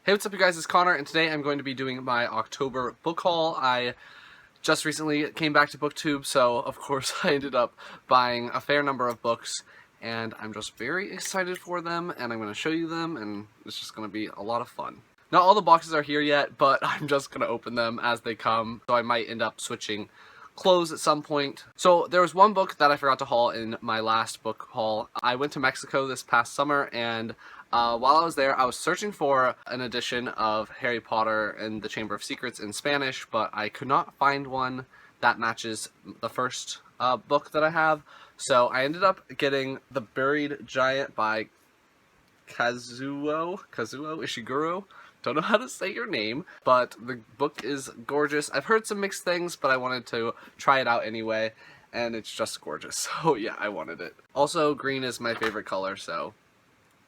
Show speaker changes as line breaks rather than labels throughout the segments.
Hey, what's up you guys, it's Connor, and today I'm going to be doing my October book haul. I just recently came back to BookTube, so of course I ended up buying a fair number of books, and I'm just very excited for them, and I'm going to show you them, and it's just going to be a lot of fun. Not all the boxes are here yet, but I'm just going to open them as they come, so I might end up switching clothes at some point. So there was one book that I forgot to haul in my last book haul. I went to Mexico this past summer, and while I was there, I was searching for an edition of Harry Potter and the Chamber of Secrets in Spanish, but I could not find one that matches the first book that I have. So I ended up getting The Buried Giant by Kazuo Ishiguro. Don't know how to say your name, but the book is gorgeous. I've heard some mixed things, but I wanted to try it out anyway, and it's just gorgeous. So yeah, I wanted it. Also, green is my favorite color, so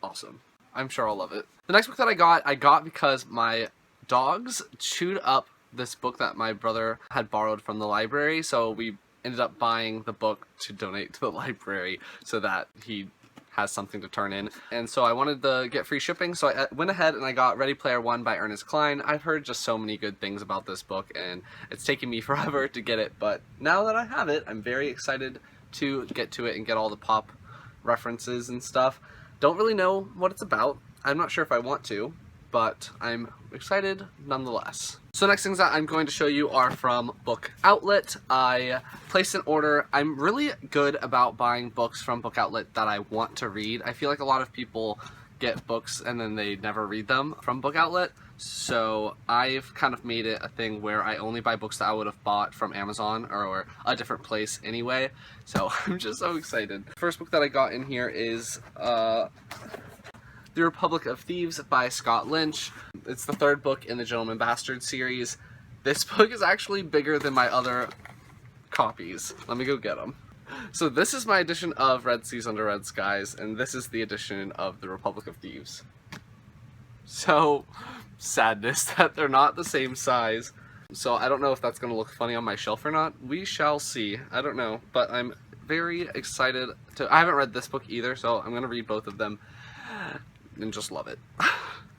awesome. I'm sure I'll love it. The next book that I got because my dogs chewed up this book that my brother had borrowed from the library, so we ended up buying the book to donate to the library so that he has something to turn in. And so I wanted to get free shipping, so I went ahead and I got Ready Player One by Ernest Cline. I've heard just so many good things about this book, and it's taken me forever to get it, but now that I have it, I'm very excited to get to it and get all the pop references and stuff. Don't really know what it's about. I'm not sure if I want to, but I'm excited nonetheless. So next things that I'm going to show you are from Book Outlet. I placed an order. I'm really good about buying books from Book Outlet that I want to read. I feel like a lot of people get books and then they never read them from Book Outlet. So I've kind of made it a thing where I only buy books that I would have bought from Amazon or a different place anyway. So I'm just so excited. The first book that I got in here is The Republic of Thieves by Scott Lynch. It's the third book in the Gentleman Bastard series. This book is actually bigger than my other copies. Let me go get them. So this is my edition of Red Seas Under Red Skies, and this is the edition of The Republic of Thieves. So sadness that they're not the same size. So I don't know if that's going to look funny on my shelf or not. We shall see. I don't know, but I'm very excited to... I haven't read this book either, so I'm going to read both of them and just love it.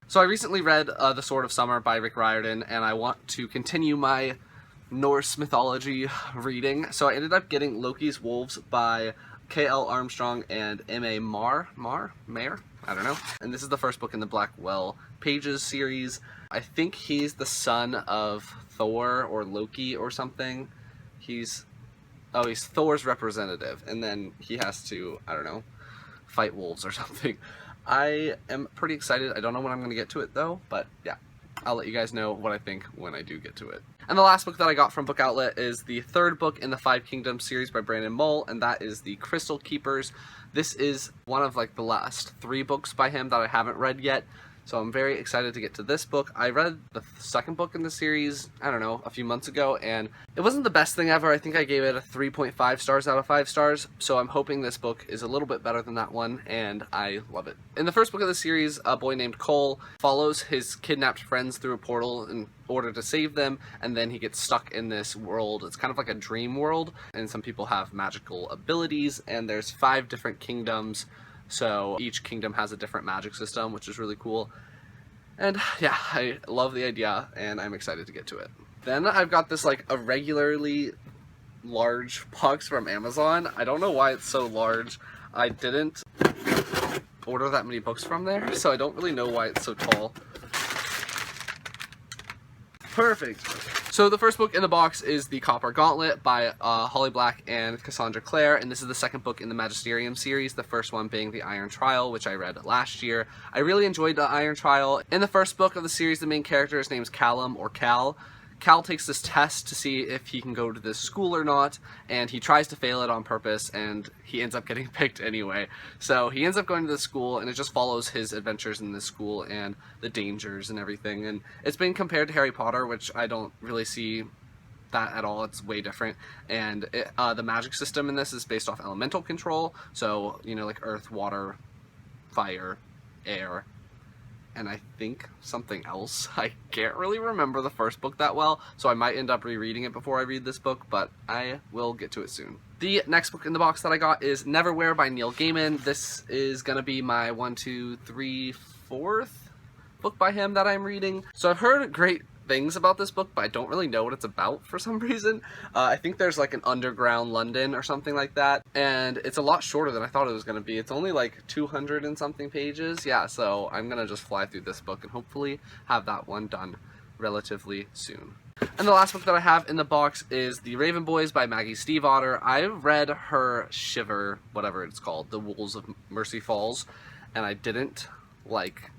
So I recently read The Sword of Summer by Rick Riordan, and I want to continue my Norse mythology reading. So I ended up getting Loki's Wolves by K.L. Armstrong and M.A. Mayer? I don't know. And this is the first book in the Blackwell Pages series. I think he's the son of Thor or Loki or something. He's Thor's representative, and then he has to, I don't know, fight wolves or something. I am pretty excited. I don't know when I'm going to get to it though, but yeah, I'll let you guys know what I think when I do get to it. And the last book that I got from Book Outlet is the third book in the Five Kingdoms series by Brandon Mull, and that is The Crystal Keepers. This is one of like the last 3 books by him that I haven't read yet, so I'm very excited to get to this book. I read the second book in the series, I don't know, a few months ago, and it wasn't the best thing ever. I think I gave it a 3.5 stars out of 5 stars, so I'm hoping this book is a little bit better than that one, and I love it. In the first book of the series, a boy named Cole follows his kidnapped friends through a portal in order to save them, and then he gets stuck in this world. It's kind of like a dream world, and some people have magical abilities, and there's 5 different kingdoms. So each kingdom has a different magic system, which is really cool. And yeah, I love the idea, and I'm excited to get to it. Then I've got this like irregularly large box from Amazon. I don't know why it's so large. I didn't order that many books from there, so I don't really know why it's so tall. Perfect. So the first book in the box is The Copper Gauntlet by Holly Black and Cassandra Clare, and this is the second book in the Magisterium series, the first one being The Iron Trial, which I read last year. I really enjoyed The Iron Trial. In the first book of the series, the main character is named Callum, or Cal. Cal takes this test to see if he can go to this school or not, and he tries to fail it on purpose, and he ends up getting picked anyway. So he ends up going to the school, and it just follows his adventures in this school and the dangers and everything. And it's been compared to Harry Potter, which I don't really see that at all. It's way different. And the magic system in this is based off elemental control, so, you know, like earth, water, fire, air, and I think something else. I can't really remember the first book that well, so I might end up rereading it before I read this book, but I will get to it soon. The next book in the box that I got is Neverwhere by Neil Gaiman. This is going to be my 4th book by him that I'm reading. So I've heard great things about this book, but I don't really know what it's about for some reason. I think there's like an underground London or something like that, and it's a lot shorter than I thought it was going to be. It's only like 200 and something pages. Yeah, so I'm going to just fly through this book and hopefully have that one done relatively soon. And the last book that I have in the box is The Raven Boys by Maggie Stiefvater. I've read her Shiver, whatever it's called, The Wolves of Mercy Falls, and I didn't like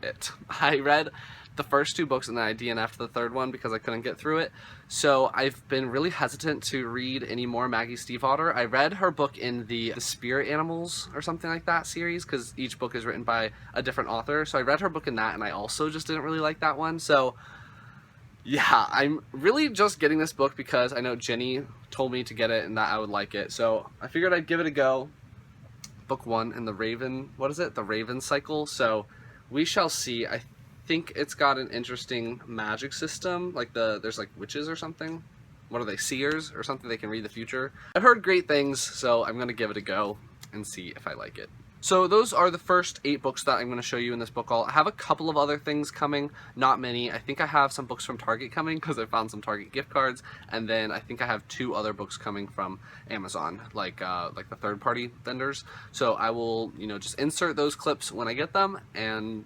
it. I read the first 2 books and then I DNF'd the third one because I couldn't get through it. So I've been really hesitant to read any more Maggie Stiefvater. I read her book in the Spirit Animals or something like that series because each book is written by a different author. So I read her book in that and I also just didn't really like that one. So yeah, I'm really just getting this book because I know Jenny told me to get it and that I would like it. So I figured I'd give it a go. Book 1 in the Raven, what is it? The Raven Cycle. So we shall see. I think it's got an interesting magic system. Like there's like witches or something. What are they? Seers or something? They can read the future. I've heard great things, so I'm going to give it a go and see if I like it. So those are the first 8 books that I'm going to show you in this book haul. I have a couple of other things coming, not many. I think I have some books from Target coming because I found some Target gift cards, and then I think I have 2 other books coming from Amazon, like the third-party vendors. So I will, just insert those clips when I get them, and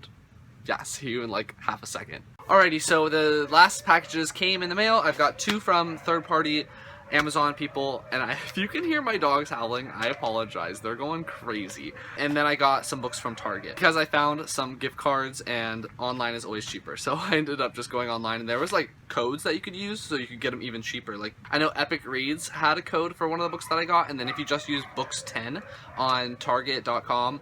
yeah, see you in like half a second. Alrighty, so the last packages came in the mail. I've got 2 from third-party Amazon people, and if you can hear my dogs howling, I apologize. They're going crazy. And then I got some books from Target because I found some gift cards and online is always cheaper. So I ended up just going online, and there was like codes that you could use so you could get them even cheaper. Like I know Epic Reads had a code for one of the books that I got, and then if you just use books 10 on target.com,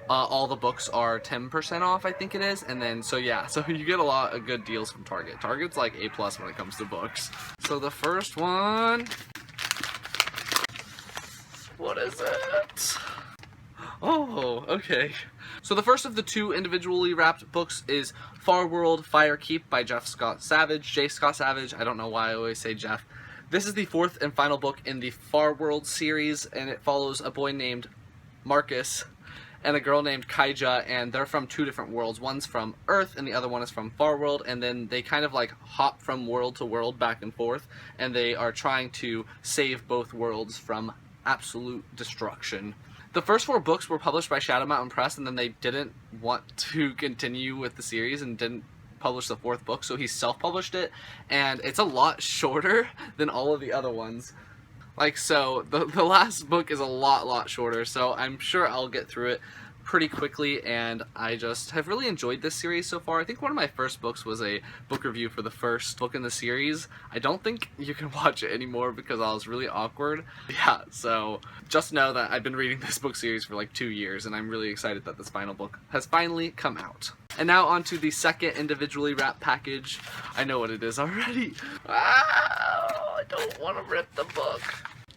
all the books are 10% off, I think it is. And then, so yeah, so you get a lot of good deals from Target. Target's like A+ when it comes to books. So the first one, what is it? Oh, okay. So the first of the 2 individually wrapped books is Far World, Fire Keep by J. Scott Savage. I don't know why I always say Jeff. This is the 4th and final book in the Far World series, and it follows a boy named Marcus and a girl named Kaija, and they're from 2 different worlds. One's from Earth and the other one is from Far World, and then they kind of like hop from world to world back and forth, and they are trying to save both worlds from absolute destruction. The first 4 books were published by Shadow Mountain Press, and then they didn't want to continue with the series and didn't publish the 4th book, so he self-published it, and it's a lot shorter than all of the other ones. Like, so, the last book is a lot shorter, so I'm sure I'll get through it pretty quickly, and I just have really enjoyed this series so far. I think one of my first books was a book review for the first book in the series. I don't think you can watch it anymore because I was really awkward. Yeah, so just know that I've been reading this book series for like 2 years, and I'm really excited that this final book has finally come out. And now on to the second individually wrapped package. I know what it is already. I don't want to rip the book.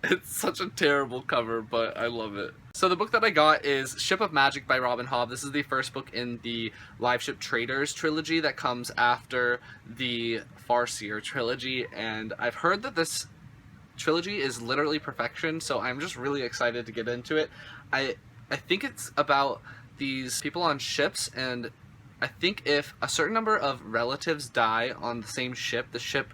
It's such a terrible cover, but I love it. So the book that I got is Ship of Magic by Robin Hobb. This is the first book in the Live Ship Traders trilogy that comes after the Farseer trilogy, and I've heard that this trilogy is literally perfection, so I'm just really excited to get into it. I think it's about these people on ships, and I think if a certain number of relatives die on the same ship, the ship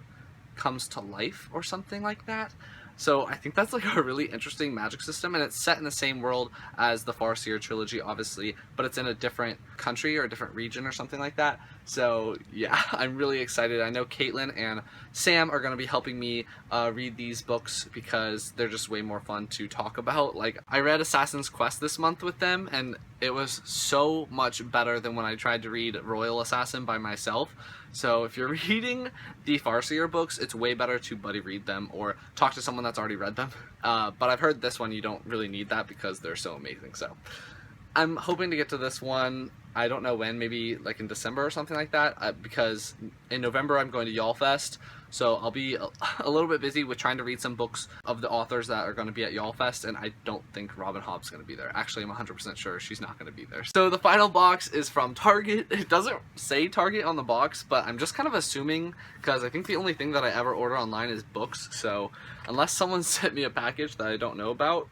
comes to life or something like that. So I think that's like a really interesting magic system, and it's set in the same world as the Farseer trilogy, obviously, but it's in a different country or a different region or something like that. So yeah, I'm really excited. I know Caitlin and Sam are going to be helping me read these books because they're just way more fun to talk about. Like, I read Assassin's Quest this month with them, and it was so much better than when I tried to read Royal Assassin by myself. So if you're reading the Farseer books, it's way better to buddy read them or talk to someone that's already read them. But I've heard this one, you don't really need that because they're so amazing. So I'm hoping to get to this one. I don't know when, maybe like in December or something like that, because in November I'm going to YALLFest, so I'll be a little bit busy with trying to read some books of the authors that are going to be at YALLFest, and I don't think Robin Hobb's going to be there. Actually, I'm 100% sure she's not going to be there. So the final box is from Target. It doesn't say Target on the box, but I'm just kind of assuming, because I think the only thing that I ever order online is books, so unless someone sent me a package that I don't know about,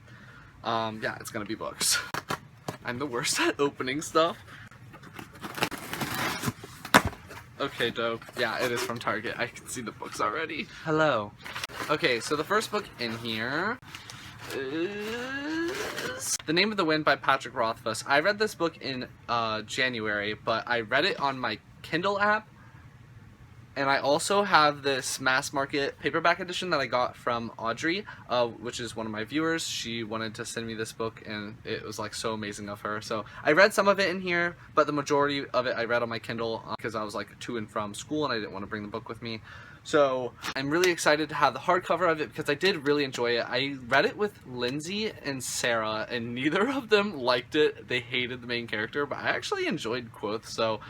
yeah, it's going to be books. I'm the worst at opening stuff. Okay, dope. Yeah, it is from Target. I can see the books already. Hello. Okay, so the first book in here is The Name of the Wind by Patrick Rothfuss. I read this book in January, but I read it on my Kindle app. And I also have this mass market paperback edition that I got from Audrey, which is one of my viewers. She wanted to send me this book, and it was like so amazing of her. So I read some of it in here, but the majority of it I read on my Kindle because I was like to and from school and I didn't want to bring the book with me. So I'm really excited to have the hardcover of it because I did really enjoy it. I read it with Lindsay and Sarah, and neither of them liked it. They hated the main character, but I actually enjoyed Quoth. So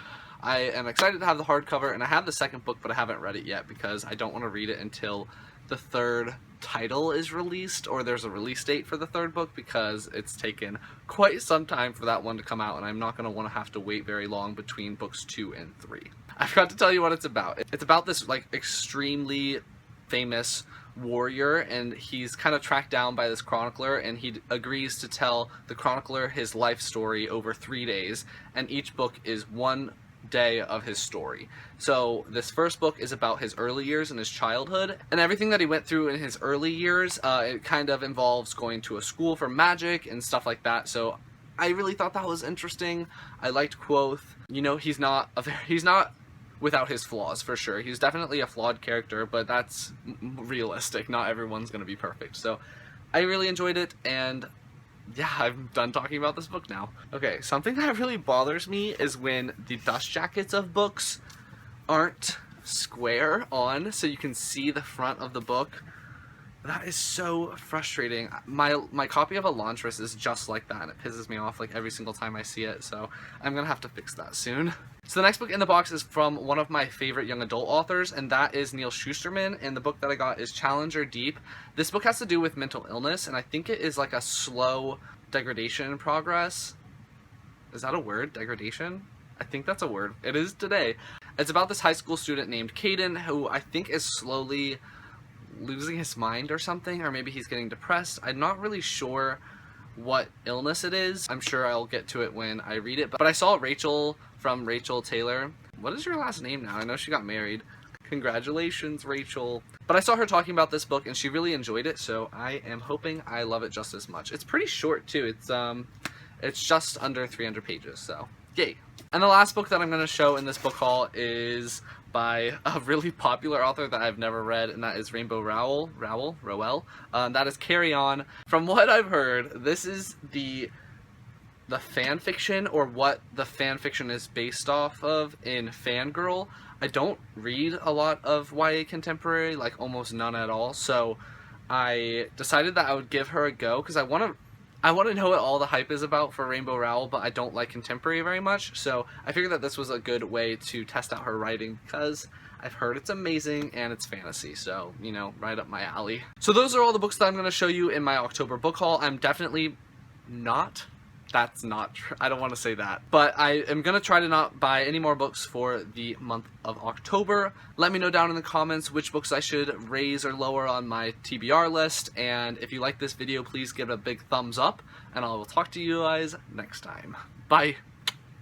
I am excited to have the hardcover, and I have the second book, but I haven't read it yet because I don't want to read it until the third title is released, or there's a release date for the third book, because it's taken quite some time for that one to come out, and I'm not going to want to have to wait very long between books 2 and 3. I forgot to tell you what it's about. It's about this like extremely famous warrior, and he's kind of tracked down by this chronicler, and he agrees to tell the chronicler his life story over 3 days, and each book is one day of his story. So this first book is about his early years and his childhood and everything that he went through in his early years. It kind of involves going to a school for magic and stuff like that. So I really thought that was interesting. I liked Quoth. You know, he's not without his flaws, for sure. He's definitely a flawed character, but that's realistic. Not everyone's going to be perfect. So I really enjoyed it, and yeah, I'm done talking about this book now. Okay, something that really bothers me is when the dust jackets of books aren't square on so you can see the front of the book. That is so frustrating. My copy of Elantris is just like that, and it pisses me off like every single time I see it, so I'm gonna have to fix that soon. So the next book in the box is from one of my favorite young adult authors, and that is Neil Shusterman, and the book that I got is Challenger Deep. This book has to do with mental illness, and I think it is like a slow degradation in progress. Is that a word? Degradation? I think that's a word. It is today. It's about this high school student named Caden, who I think is slowly losing his mind or something, or maybe he's getting depressed. I'm not really sure what illness it is. I'm sure I'll get to it when I read it, but I saw Rachel from Rachel Taylor. What is your last name now? I know she got married. Congratulations, Rachel. But I saw her talking about this book and she really enjoyed it, so I am hoping I love it just as much. It's pretty short too. It's just under 300 pages, so yay. And the last book that I'm going to show in this book haul is by a really popular author that I've never read, and that is Rainbow Rowell. That is Carry On. From what I've heard, this is the fan fiction, or what the fan fiction is based off of, in Fangirl. I don't read a lot of YA contemporary, like almost none at all, so I decided that I would give her a go, because I want to know what all the hype is about for Rainbow Rowell, but I don't like contemporary very much, so I figured that this was a good way to test out her writing, because I've heard it's amazing and it's fantasy, so, you know, right up my alley. So those are all the books that I'm going to show you in my October book haul. I'm definitely not... That's not true. I don't want to say that. But I am going to try to not buy any more books for the month of October. Let me know down in the comments which books I should raise or lower on my TBR list. And if you like this video, please give it a big thumbs up. And I will talk to you guys next time. Bye.